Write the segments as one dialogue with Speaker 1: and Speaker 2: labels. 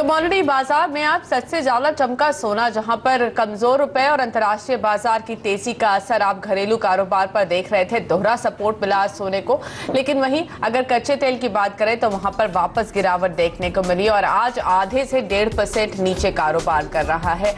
Speaker 1: Commodity बाजार में आप सच से ज्यादा चमका सोना, जहां पर कमजोर रुपए और अंतर्राष्ट्रीय बाजार की तेजी का असर आप घरेलू कारोबार पर देख रहे थे। दोहरा सपोर्ट मिला आज सोने को, लेकिन वहीं अगर कच्चे तेल की बात करें तो वहां पर वापस गिरावट देखने को मिली और आज आधे से 1.5% नीचे कारोबार कर रहा है।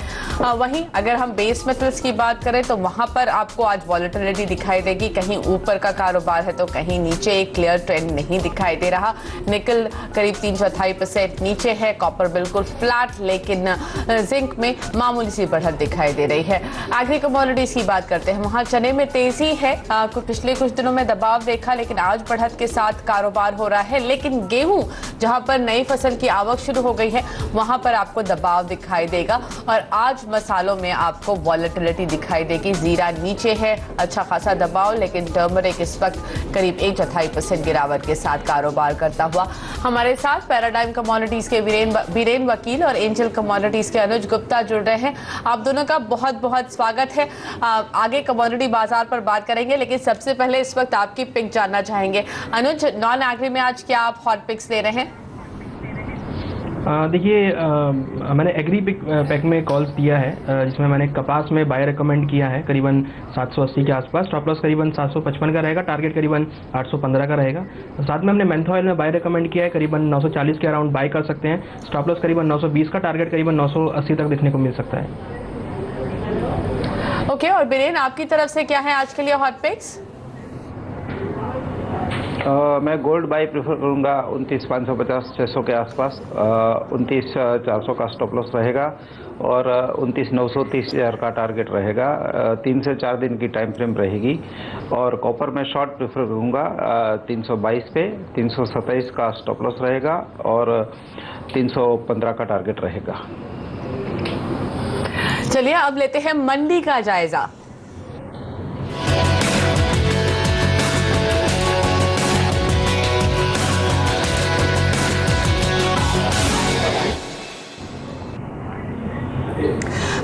Speaker 1: वहीं अगर हम बेस मेटल्स की बात करें तो वहां पर आपको आज वॉलेटिलिटी दिखाई देगी, कहीं ऊपर का कारोबार है तो कहीं नीचे। एक क्लियर ट्रेंड नहीं दिखाई दे रहा। निकल करीब 3.25% नीचे है, कॉपर बिल्कुल फ्लैट, लेकिन जिंक में मामूली सी बढ़त दिखाई दे रही है। एग्री कमोडिटीज की बात करते हैं, वहां चने में तेजी है। पिछले कुछ दिनों में दबाव देखा, लेकिन आज बढ़त के साथ कारोबार हो रहा है। लेकिन गेहूं, जहां पर नई फसल की आवक शुरू हो गई है, वहां पर आपको दबाव दिखाई देगा। और आज मसालों में आपको वॉलेटिलिटी दिखाई देगी। जीरा नीचे है, अच्छा खासा दबाव, लेकिन टर्मरिक इस वक्त करीब 1.25% गिरावट के साथ कारोबार करता हुआ। हमारे साथ पैराडाइम कमोडिटीज के बीरेन वकील और एंजल कमोडिटीज के अनुज गुप्ता जुड़ रहे हैं। आप दोनों का बहुत बहुत स्वागत है। आगे कमोडिटी बाजार पर बात करेंगे, लेकिन सबसे पहले इस वक्त आपकी पिक जानना चाहेंगे। अनुज, नॉन एग्री में आज क्या आप हॉट पिक्स ले रहे हैं?
Speaker 2: देखिए, मैंने एग्री पैक में कॉल्स दिया है, जिसमें मैंने कपास में बाय रिकमेंड किया है करीबन 780 के आसपास। स्टॉप लॉस करीबन 755 का रहेगा, टारगेट करीबन 815 का रहेगा। साथ में हमने मेंथा ऑयल में बाय रिकमेंड किया है, करीबन 940 के अराउंड बाय कर सकते हैं। स्टॉप लॉस करीबन 920 का, टारगेट करीबन 980 तक देखने को मिल सकता है।
Speaker 1: ओके, और बीरेन आपकी तरफ से क्या है आज के लिए हॉट पिक्स?
Speaker 3: मैं गोल्ड बाई प्रेफर करूंगा 29,550-600 के आसपास। 29,400 का स्टॉप लॉस रहेगा और 29,930 का टारगेट रहेगा। 3 से 4 दिन की टाइम फ्रेम रहेगी। और कॉपर में शॉर्ट प्रेफर करूंगा 322 पे, 327 का स्टॉप लॉस रहेगा और 315 का टारगेट रहेगा।
Speaker 1: चलिए अब लेते हैं मंडी का जायजा।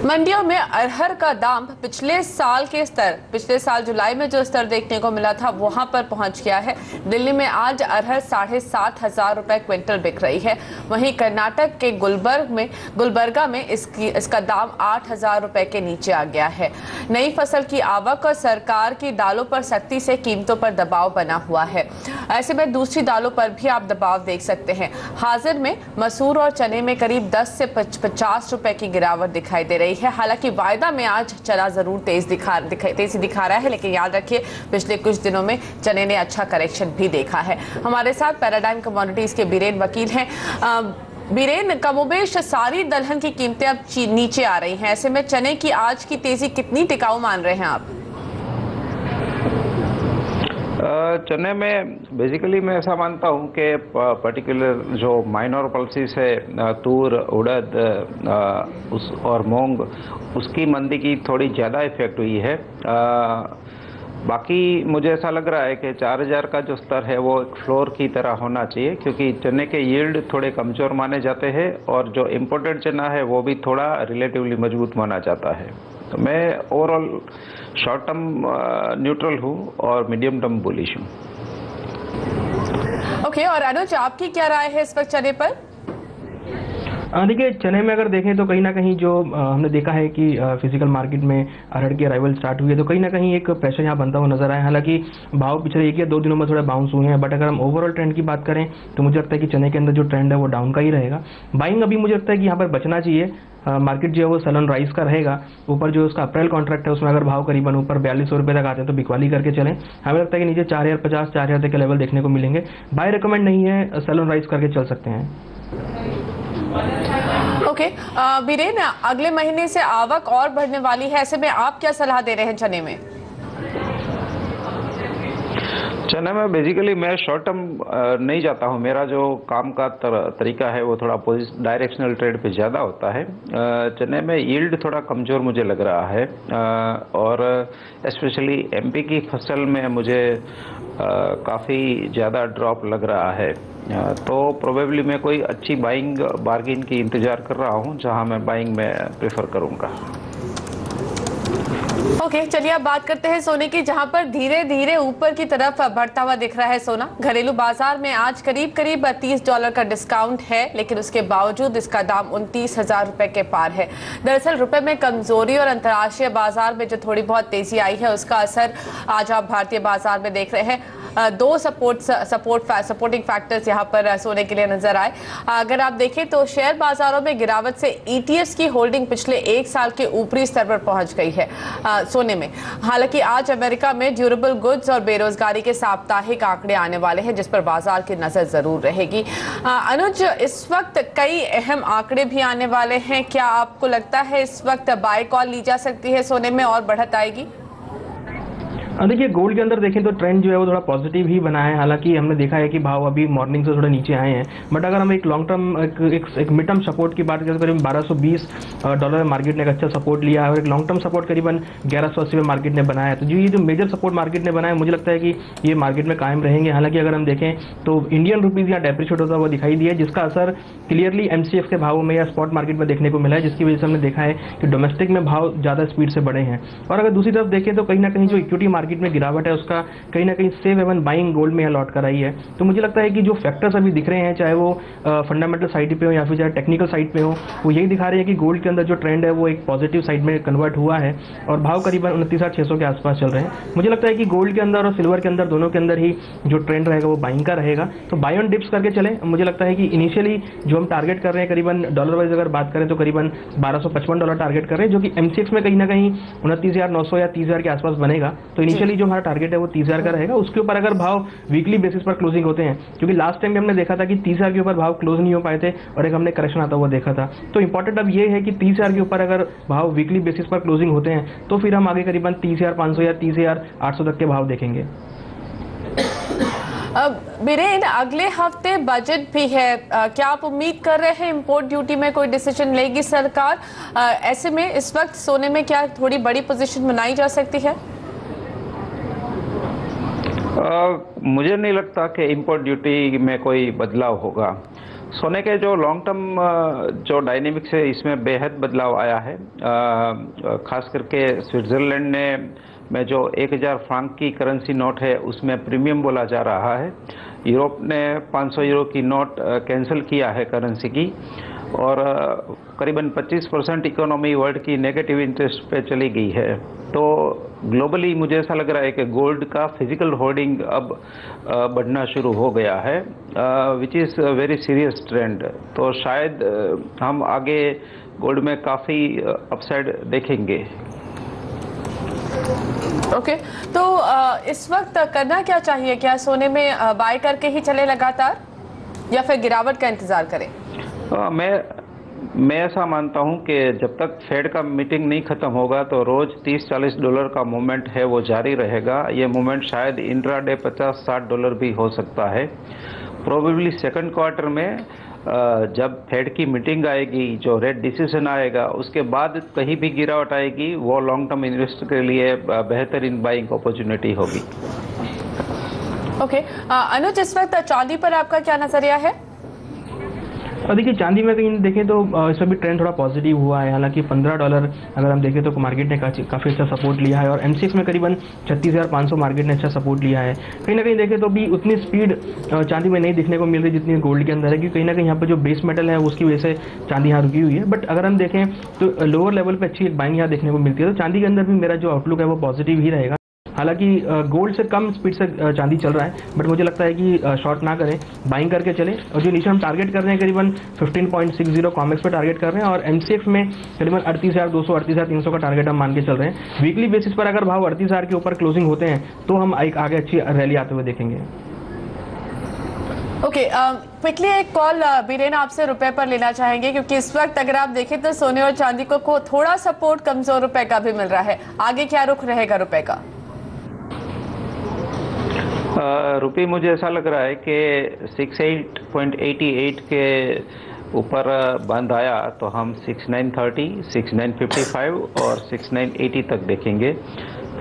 Speaker 1: मंडियों में अरहर का दाम पिछले साल जुलाई में जो स्तर देखने को मिला था वहां पर पहुंच गया है। दिल्ली में आज अरहर 7,500 रुपए क्विंटल बिक रही है। वहीं कर्नाटक के गुलबर्गा में इसका दाम 8,000 रुपए के नीचे आ गया है। नई फसल की आवक और सरकार की दालों पर सख्ती से कीमतों पर दबाव बना हुआ है। ऐसे में दूसरी दालों पर भी आप दबाव देख सकते हैं। हाजिर में मसूर और चने में करीब 10 से 50 रुपए की गिरावट दिखाई दे रही है। हालांकि वायदा में आज चना जरूर तेजी दिखा रहा है, लेकिन याद रखिए पिछले कुछ दिनों में चने ने अच्छा करेक्शन भी देखा है। हमारे साथ पैराडाइम कमोडिटीज के बीरेन वकील हैं। बीरेन, कमोबेश सारी दलहन की कीमतें अब नीचे आ रही हैं। ऐसे में चने की आज की तेजी कितनी टिकाऊ मान रहे हैं आप?
Speaker 3: चने में बेसिकली मैं ऐसा मानता हूं कि पर्टिकुलर जो माइनर पल्सेस है, तूर, उड़द और मूंग, उसकी मंदी की थोड़ी ज़्यादा इफेक्ट हुई है। बाकी मुझे ऐसा लग रहा है कि 4,000 का जो स्तर है वो एक फ्लोर की तरह होना चाहिए, क्योंकि चने के यील्ड थोड़े कमज़ोर माने जाते हैं और जो इम्पोर्टेड चना है वो भी थोड़ा रिलेटिवली मजबूत माना जाता है। तो मैं ओवरऑल शॉर्ट टर्म न्यूट्रल हूँ और मीडियम टर्म बुलिश हूँ।
Speaker 1: ओके, और अनुज आपकी क्या राय है इस वक्त चने पर?
Speaker 2: देखिए, चने में अगर देखें तो कहीं ना कहीं जो हमने देखा है कि फिजिकल मार्केट में अरहर की अराइवल स्टार्ट हुई है, तो कहीं ना कहीं एक प्रेशर यहाँ बनता हुआ नजर आया। हालांकि भाव पिछले 1 या 2 दिनों में थोड़ा बाउंस हुए हैं, बट अगर हम ओवरऑल ट्रेंड की बात करें तो मुझे लगता है कि चने के अंदर जो ट्रेंड है वो डाउन का ही रहेगा। बाइंग अभी मुझे लगता है कि यहाँ पर बचना चाहिए। मार्केट जो है वो सलन राइज का रहेगा। ऊपर जो उसका अप्रैल कॉन्ट्रैक्ट है उसमें अगर भाव करीबन ऊपर 4200 रुपये तक आते हैं तो बिकवाली करके चलें। हमें लगता है कि नीचे 4,050, 4,000 तक के लेवल देखने को मिलेंगे। बाय रिकमेंड नहीं है, सलन राइज करके चल सकते हैं।
Speaker 1: ओके, बीरेन, अगले महीने से आवक और बढ़ने वाली है, ऐसे में आप क्या सलाह दे रहे हैं चने में?
Speaker 3: चने में बेसिकली मैं शॉर्ट टर्म नहीं जाता हूं। मेरा जो काम का तरीका है वो थोड़ा डायरेक्शनल ट्रेड पे ज़्यादा होता है। चने में यील्ड थोड़ा कमज़ोर मुझे लग रहा है और स्पेशली एमपी की फसल में मुझे काफ़ी ज़्यादा ड्रॉप लग रहा है। तो प्रोबेबली मैं कोई अच्छी बाइंग बार्गिन की इंतज़ार कर रहा हूं, जहां मैं बाइंग में प्रेफर करूंगा।
Speaker 1: ओके, चलिए अब बात करते हैं सोने की, जहां पर धीरे धीरे ऊपर की तरफ बढ़ता हुआ दिख रहा है सोना। घरेलू बाजार में आज करीब करीब $30 का डिस्काउंट है, लेकिन उसके बावजूद इसका दाम 29,000 रुपए के पार है। दरअसल रुपए में कमजोरी और अंतर्राष्ट्रीय बाजार में जो थोड़ी बहुत तेजी आई है, उसका असर आज आप भारतीय बाजार में देख रहे हैं। दो सपोर्टिंग फैक्टर्स यहां पर सोने के लिए नजर आए। अगर आप देखें तो शेयर बाजारों में गिरावट से ETFs की होल्डिंग पिछले एक साल के ऊपरी स्तर पर पहुंच गई है सोने में। हालांकि आज अमेरिका में ड्यूरेबल गुड्स और बेरोजगारी के साप्ताहिक आंकड़े आने वाले हैं, जिस पर बाजार की नजर जरूर रहेगी। अनुज, इस वक्त कई अहम आंकड़े भी आने वाले हैं, क्या आपको लगता है इस वक्त बाय कॉल ली जा सकती है सोने में और बढ़त आएगी?
Speaker 2: देखिए, गोल्ड के अंदर देखें तो ट्रेंड जो है वो थोड़ा पॉजिटिव ही बना है। हालांकि हमने देखा है कि भाव अभी मॉर्निंग से थोड़ा नीचे आए हैं, बट अगर हम एक लॉन्ग टर्म एक मिड टर्म सपोर्ट की बात करें तो करीब $1220 में मार्केट ने एक अच्छा सपोर्ट लिया है, और एक लॉन्ग टर्म सपोर्ट करीबन 1180 में मार्केट ने बनाया है। तो ये जो मेजर सपोर्ट मार्केट ने बनाया, मुझे लगता है कि ये मार्केट में कायम रहेंगे। हालांकि अगर हम देखें तो इंडियन रुपीज़ यहाँ डेप्रिशिएट होता हुआ दिखाई दिया है, जिसका असर क्लियरली MCX के भावों में या स्पॉट मार्केट में देखने को मिला है, जिसकी वजह से हमने देखा है कि डोमेस्टिक में भाव ज़्यादा स्पीड से बढ़े हैं। और अगर दूसरी तरफ देखें तो कहीं ना कहीं जो इक्विटी मार्केट में गिरावट है, उसका कहीं ना कहीं सेफ हेवन बाइंग गोल्ड में अलॉट कराई है। तो मुझे लगता है कि जो फैक्टर्स अभी दिख रहे हैं, चाहे वो फंडामेंटल साइड पे हो या फिर चाहे टेक्निकल साइड पे हो, वो यही दिखा रहे हैं कि गोल्ड के अंदर जो ट्रेंड है वो एक पॉजिटिव साइड में कन्वर्ट हुआ है, और भाव करीबन 29,600 के आसपास चल रहे हैं। मुझे लगता है कि गोल्ड के अंदर और सिल्वर के अंदर, दोनों के अंदर ही जो ट्रेंड रहेगा वो बाइंग का रहेगा। तो बाय ऑन डिप्स करके चले। मुझे लगता है कि इनिशियली जो हम टारगेट कर रहे हैं, करीबन डॉलर वाइज अगर बात करें तो करीबन $1255 टारगेट कर रहे हैं, जो कि MCX में कहीं ना कहीं 29,900 या 30,000 के आसपास बनेगा। तो इनिशियली जो हमारा टारगेट है वो 30,000 का रहेगा। उसके ऊपर अगर भाव वीकली बेसिस पर क्लोजिंग होते हैं, क्योंकि लास्ट टाइम भी हमने देखा था कि 30,000 के ऊपर भाव क्लोज नहीं हो पाए थे और एक हमने करेक्शन आता हुआ देखा था। तो इंपॉर्टेंट अब ये है कि 30,000 के ऊपर अगर भाव वीकली बेसिस पर क्लोजिंग होते हैं, तो फिर हम आगे करीबन 30,500 या 30,800 तक के भाव देखेंगे।
Speaker 1: बीरेन, अगले हफ्ते बजट भी है, क्या आप उम्मीद कर रहे हैं इंपोर्ट ड्यूटी में कोई डिसीजन लेगी सरकार? ऐसे में इस वक्त सोने में क्या थोड़ी बड़ी पोजीशन बनाई जा सकती है?
Speaker 3: मुझे नहीं लगता कि इंपोर्ट ड्यूटी में कोई बदलाव होगा। सोने के जो लॉन्ग टर्म जो डायनेमिक्स है, इसमें बेहद बदलाव आया है। खास करके स्विट्ज़रलैंड ने में जो 1,000 फ्रांक की करेंसी नोट है, उसमें प्रीमियम बोला जा रहा है। यूरोप ने 500 यूरो की नोट कैंसिल किया है करेंसी की, और करीबन 25% इकोनॉमी वर्ल्ड की नेगेटिव इंटरेस्ट पे चली गई है। तो ग्लोबली मुझे ऐसा लग रहा है कि गोल्ड का फिजिकल होल्डिंग अब बढ़ना शुरू हो गया है, which is very serious trend. तो शायद हम आगे गोल्ड में काफ़ी अपसाइड देखेंगे।
Speaker 1: ओके, तो इस वक्त करना क्या चाहिए? क्या सोने में बाय करके ही चले लगातार, या फिर गिरावट का इंतजार करें?
Speaker 3: मैं ऐसा मानता हूं कि जब तक फेड का मीटिंग नहीं खत्म होगा तो रोज $30-40 का मूवमेंट है वो जारी रहेगा। ये मूवमेंट शायद इंट्राडे $50-60 भी हो सकता है। प्रोबेबली सेकंड क्वार्टर में जब फेड की मीटिंग आएगी, जो रेट डिसीजन आएगा, उसके बाद कहीं भी गिरावट आएगी, वो लॉन्ग टर्म इन्वेस्टर के लिए बेहतरीन बाइंग अपॉर्चुनिटी होगी।
Speaker 1: ओके, अनुज, इस वक्त चांदी पर आपका क्या नजरिया है?
Speaker 2: और देखिए, चांदी में कहीं देखें तो इसमें भी ट्रेंड थोड़ा पॉजिटिव हुआ है। हालांकि $15 अगर हम देखें तो मार्केट ने काफ़ी अच्छा सपोर्ट लिया है, और MCX में करीबन 36,500 मार्केट ने अच्छा सपोर्ट लिया है। कहीं ना कहीं देखें तो भी उतनी स्पीड चांदी में नहीं दिखने को मिल रही जितनी गोल्ड के अंदर है, क्योंकि कहीं ना कहीं यहाँ पर जो बेस मेटल है उसकी वजह से चांदी यहाँ रुकी हुई है। बट अगर हम देखें तो लोअर लेवल पर अच्छी एक बाइंग यहाँ देखने को मिलती है। तो चांदी के अंदर भी मेरा जो आउटलुक है वो पॉजिटिव ही रहेगा। हालांकि गोल्ड से कम स्पीड से चांदी चल रहा है, बट मुझे लगता है कि शॉर्ट ना करें, बाइंग करके चलें। और जो नीचे हम टारगेट कर रहे हैं करीबन 15.60 कॉमेक्स पे टारगेट कर रहे हैं, और MCX में करीबन 38,200 38,300 का टारगेट हम मान के चल रहे हैं। वीकली बेसिस पर अगर भाव 38,000 के ऊपर क्लोजिंग होते हैं तो हम एक आगे अच्छी रैली आते हुए देखेंगे।
Speaker 1: ओके, क्विकली एक कॉल बीरेन आपसे रुपए पर लेना चाहेंगे, क्योंकि इस वक्त अगर आप देखें तो सोने और चांदी को थोड़ा सपोर्ट कमजोर रुपए का भी मिल रहा है। आगे क्या रुख रहेगा रुपए का?
Speaker 3: रुपये मुझे ऐसा लग रहा है कि 68.88 के ऊपर बंद आया तो हम 6930, 6955 और 6980 तक देखेंगे।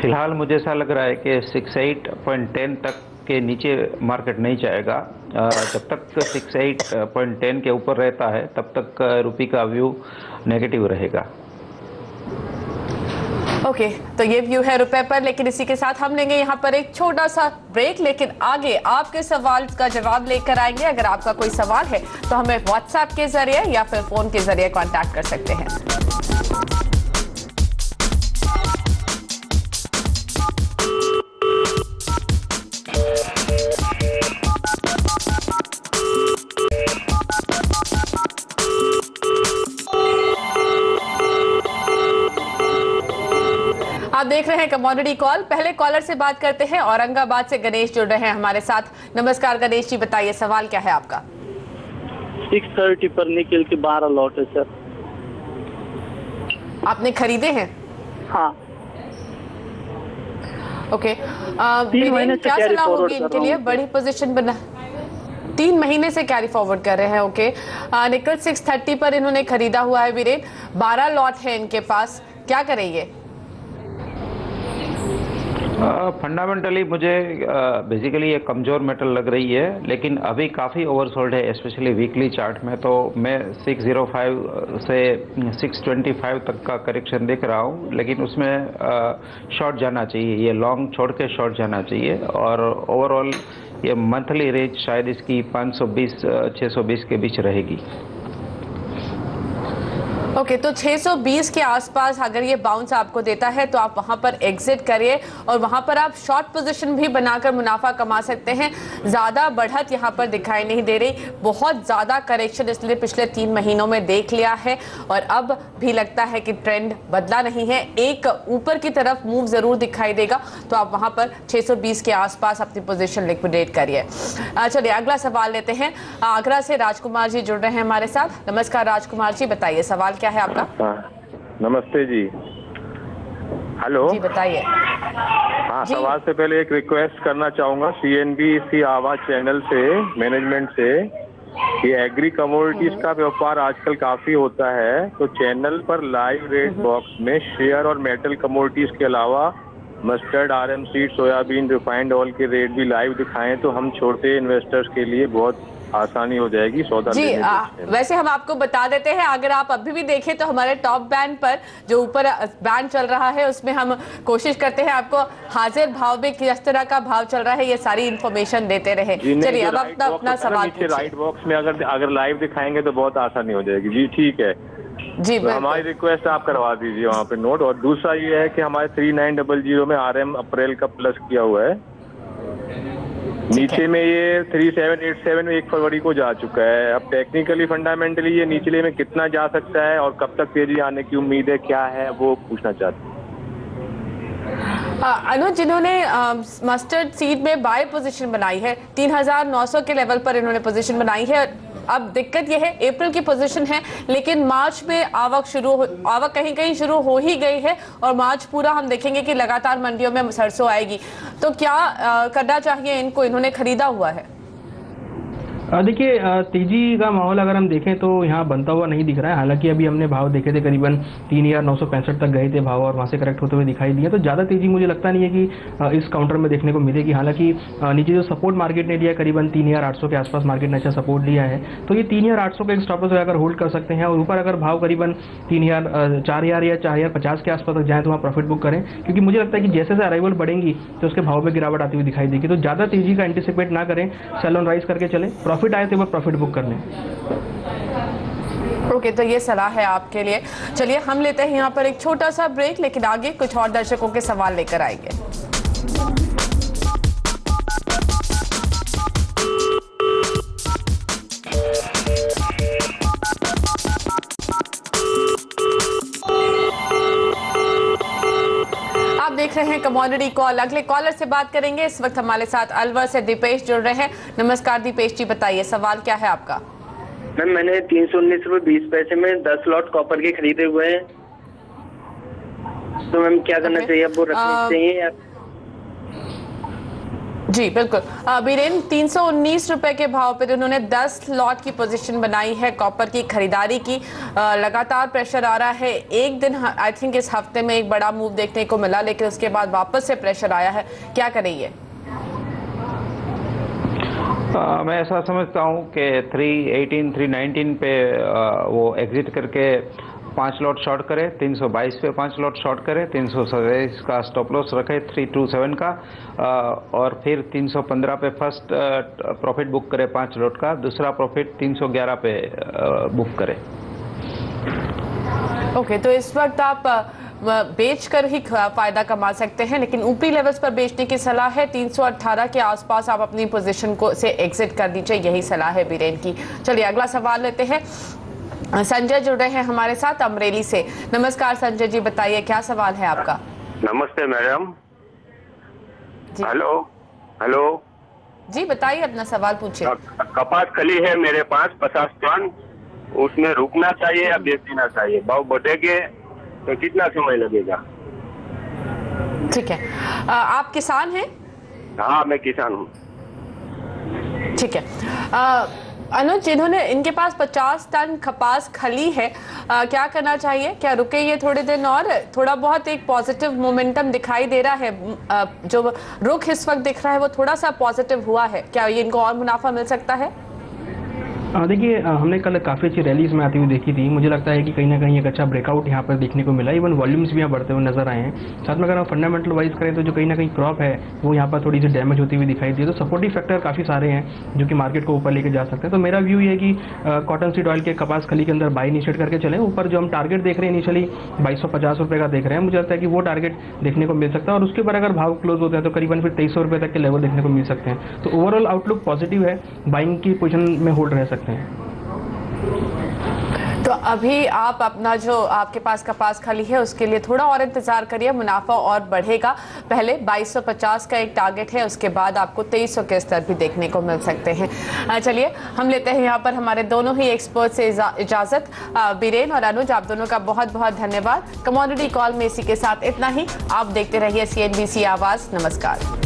Speaker 3: फिलहाल मुझे ऐसा लग रहा है कि 68.10 तक के नीचे मार्केट नहीं जाएगा। जब तक 68.10 के ऊपर रहता है तब तक रुपये का व्यू नेगेटिव रहेगा।
Speaker 1: ओके, तो ये व्यू है रुपए पर, लेकिन इसी के साथ हम लेंगे यहाँ पर एक छोटा सा ब्रेक, लेकिन आगे आपके सवाल का जवाब लेकर आएंगे। अगर आपका कोई सवाल है तो हमें व्हाट्सएप के जरिए या फिर फोन के जरिए कांटेक्ट कर सकते हैं। आप देख रहे हैं कमोडिटी कॉल। पहले कॉलर से बात करते हैं। औरंगाबाद से गणेश जुड़ रहे हैं हमारे साथ। नमस्कार गणेश जी, बताइए सवाल क्या है आपका?
Speaker 4: 630 पर निकल के 12 लॉट है सर।
Speaker 1: आपने खरीदे हैं?
Speaker 4: हाँ।
Speaker 1: ओके,
Speaker 4: 3 महीने से
Speaker 1: क्या
Speaker 4: कैरी
Speaker 1: सलाह
Speaker 4: फॉरवर्ड
Speaker 1: होगी
Speaker 4: कर
Speaker 1: इनके
Speaker 4: रहा
Speaker 1: लिए?
Speaker 4: हूँ।
Speaker 1: बड़ी पोजीशन बना 3 महीने से कैरी फॉरवर्ड कर रहे हैं। ओके, निकल 630 पर इन्होंने खरीदा हुआ है वीरेन। 12 लॉट है इनके पास, क्या करेंगे?
Speaker 3: फंडामेंटली मुझे बेसिकली ये कमज़ोर मेटल लग रही है, लेकिन अभी काफ़ी ओवरसोल्ड है, स्पेशली वीकली चार्ट में। तो मैं 605 से 625 तक का करेक्शन देख रहा हूँ, लेकिन उसमें शॉर्ट जाना चाहिए, ये लॉन्ग छोड़ के शॉर्ट जाना चाहिए। और ओवरऑल ये मंथली रेंज शायद इसकी 520-620 के बीच रहेगी।
Speaker 1: ओके, तो 620 के आसपास अगर ये बाउंस आपको देता है तो आप वहां पर एग्जिट करिए और वहां पर आप शॉर्ट पोजीशन भी बनाकर मुनाफा कमा सकते हैं। ज्यादा बढ़त यहां पर दिखाई नहीं दे रही, बहुत ज्यादा करेक्शन इसलिए पिछले 3 महीनों में देख लिया है और अब भी लगता है कि ट्रेंड बदला नहीं है, एक ऊपर की तरफ मूव जरूर दिखाई देगा। तो आप वहां पर 620 के आसपास अपनी पोजीशन लिक्विडेट करिए। चलिए अगला सवाल लेते हैं। आगरा से राजकुमार जी जुड़ रहे हैं हमारे साथ। नमस्कार राजकुमार जी, बताइए सवाल क्या है आपका?
Speaker 5: नमस्ते जी। हेलो
Speaker 1: जी बताइए।
Speaker 5: हाँ,
Speaker 1: जी।
Speaker 5: सवाल से पहले एक रिक्वेस्ट करना चाहूंगा CNBC आवाज चैनल से, मैनेजमेंट से, ये एग्री कमोडिटीज का व्यापार आजकल काफी होता है, तो चैनल पर लाइव रेट बॉक्स में शेयर और मेटल कमोडिटीज के अलावा mustard, RM seed, soybean, refined oil के रेट भी लाइव दिखाएं तो हम छोटे इन्वेस्टर्स के लिए बहुत आसानी हो जाएगी सौदा
Speaker 1: जी।
Speaker 5: लेने में।
Speaker 1: वैसे हम आपको बता देते हैं, अगर आप अभी भी देखें तो हमारे टॉप बैंड पर जो ऊपर बैंड चल रहा है उसमें हम कोशिश करते हैं आपको हाजिर भाव में किस तरह का भाव चल रहा है ये सारी इंफॉर्मेशन देते रहे। चलिए अब अपना सवाल
Speaker 5: नीचे राइट बॉक्स में अगर लाइव दिखाएंगे तो बहुत आसानी हो जाएगी। जी ठीक है
Speaker 1: जी,
Speaker 5: तो हमारी रिक्वेस्ट आप करवा दीजिए वहाँ पे नोट। और दूसरा ये है कि हमारे 3900 में RM अप्रैल का प्लस किया हुआ है, नीचे में ये 3787 में 1 फरवरी को जा चुका है। अब टेक्निकली फंडामेंटली ये निचले में कितना जा सकता है और कब तक तेजी आने की उम्मीद है, क्या है, वो पूछना चाहते हैं।
Speaker 1: अनुज, जिन्होंने मस्टर्ड सीड में बाय पोजीशन बनाई है 3900 के लेवल पर इन्होंने पोजीशन बनाई है। अब दिक्कत यह है अप्रैल की पोजीशन है, लेकिन मार्च में आवक कहीं कहीं शुरू हो ही गई है और मार्च पूरा हम देखेंगे कि लगातार मंडियों में सरसों आएगी। तो क्या करना चाहिए इनको? इन्होंने खरीदा हुआ है।
Speaker 2: देखिए तेजी का माहौल अगर हम देखें तो यहाँ बनता हुआ नहीं दिख रहा है। हालांकि अभी हमने भाव देखे थे, करीबन 3965 तक गए थे भाव और वहाँ से करेक्ट होते हुए दिखाई दिए। तो ज़्यादा तेजी मुझे लगता नहीं है कि इस काउंटर में देखने को मिलेगी। हालांकि नीचे जो सपोर्ट मार्केट ने लिया, करीबन 3800 के आसपास मार्केट ने अच्छा सपोर्ट लिया है, तो ये 3800 का एक स्टॉप लॉस अगर होल्ड कर सकते हैं और ऊपर अगर भाव करीबन 4000 या 4050 के आसपास तक जाए तो वहाँ प्रॉफिट बुक करें, क्योंकि मुझे लगता है कि जैसे जैसे अराइवल बढ़ेंगी तो उसके भाव में गिरावट आती हुई दिखाई देगी। तो ज़्यादा तेजी का एंटिसिपेट ना करें, सेल ऑन राइज करके चले, प्रॉफिट आए तो वो प्रॉफिट बुक कर लें।
Speaker 1: ओके, तो ये सलाह है आपके लिए। चलिए हम लेते हैं यहाँ पर एक छोटा सा ब्रेक, लेकिन आगे कुछ और दर्शकों के सवाल लेकर आएंगे। आप देख रहे हैं कमोडिटी कॉल। अगले कॉलर से बात करेंगे। इस वक्त हमारे साथ अलवर से दीपेश जुड़ रहे हैं। नमस्कार दीपेश जी, बताइए सवाल क्या है आपका?
Speaker 4: मैम मैंने 319 रुपए 20 पैसे में 10 लॉट कॉपर के खरीदे हुए हैं, तो मैम क्या करना चाहिए? अब वो रखने चाहिए या?
Speaker 1: जी बिल्कुल बीरेन, 319 रुपए के भाव पर उन्होंने 10 लॉट की पोजीशन बनाई है कॉपर की खरीदारी की। लगातार प्रेशर आ रहा है। एक दिन आई थिंक इस हफ्ते में एक बड़ा मूव देखने को मिला, लेकिन उसके बाद वापस से प्रेशर आया है। क्या करेंगे?
Speaker 3: मैं ऐसा समझता हूँ कि 318, 319 पे वो एग्जिट करके 5 लॉट शॉर्ट करे, 322 पे 5 लॉट शॉर्ट करे, 327 का स्टॉप लॉस रखे 327 का, और फिर 315 पे फर्स्ट प्रॉफिट बुक करे 5 लॉट का, दूसरा प्रॉफिट 311 पे बुक करे।
Speaker 1: ओके, तो इस वक्त आप बेच कर ही फायदा कमा सकते हैं, लेकिन ऊपरी लेवल्स पर बेचने की सलाह है। 318 के आसपास आप अपनी पोजीशन को से एग्जिट कर दीजिए, यही सलाह है बीरेन की। चलिए अगला सवाल लेते हैं। संजय जुड़ रहे हैं हमारे साथ अमरेली से। नमस्कार संजय जी, बताइए क्या सवाल है आपका।
Speaker 6: नमस्ते मैडम।
Speaker 1: जी
Speaker 6: हेलो हेलो
Speaker 1: जी, बताइए अपना सवाल पूछिए।
Speaker 6: कपास खली है मेरे पास 50 टन, उसमें रुकना चाहिए या बेच देना चाहिए? भाव बढ़ेंगे तो कितना समय लगेगा?
Speaker 1: ठीक है, आप किसान हैं?
Speaker 6: हाँ, मैं किसान हूँ।
Speaker 1: ठीक है, अनुज, इन्होंने इनके पास 50 टन कपास खली है, क्या करना चाहिए? क्या रुके ये थोड़े दिन और? थोड़ा बहुत एक पॉजिटिव मोमेंटम दिखाई दे रहा है, जो रुख इस वक्त दिख रहा है वो थोड़ा सा पॉजिटिव हुआ है, क्या ये इनको और मुनाफा मिल सकता है?
Speaker 2: देखिए, हमने कल काफ़ी अच्छी रैलीज में आती हुई देखी थी। मुझे लगता है कि कहीं ना कहीं एक अच्छा ब्रेकआउट यहाँ पर देखने को मिला। इवन वॉल्यूम्स भी यहाँ बढ़ते हुए नजर आए हैं। साथ में अगर हम फंडामेंटल वाइज करें तो जो कहीं ना कहीं क्रॉप है वो यहाँ पर थोड़ी सी डैमेज होती हुई दिखाई दी है। तो सपोर्टिव फैक्टर काफ़ी सारे हैं जो कि मार्केट को ऊपर लेके जा सकते हैं। तो मेरा व्यू ये है कि कॉटन सीड ऑयल के कपास खली के अंदर बाई इनिशिएट करके चलें। ऊपर जो हम टारगेट देख रहे हैं इनिशियली 2250 रुपये का देख रहे हैं, मुझे लगता है कि वो टारगेट देखने को मिल सकता है और उसके ऊपर अगर भाव क्लोज होते हैं तो करीबन फिर 2300 रुपये तक के लेवल देखने को मिल सकते हैं। तो ओवरऑल आउटलुक पॉजिटिव है, बाइंग की पोजीशन में होल्ड रह सकते हैं।
Speaker 1: तो अभी आप अपना जो आपके पास कपास खली है उसके लिए थोड़ा और इंतजार करिए, मुनाफा और बढ़ेगा। पहले 2250 का एक टारगेट है, उसके बाद आपको 2300 के स्तर भी देखने को मिल सकते हैं। चलिए हम लेते हैं यहाँ पर हमारे दोनों ही एक्सपर्ट से इजाजत। बीरेन और अनुज, आप दोनों का बहुत बहुत धन्यवाद। कमोडिटी कॉल में इसी के साथ इतना ही। आप देखते रहिए CNBC आवाज। नमस्कार।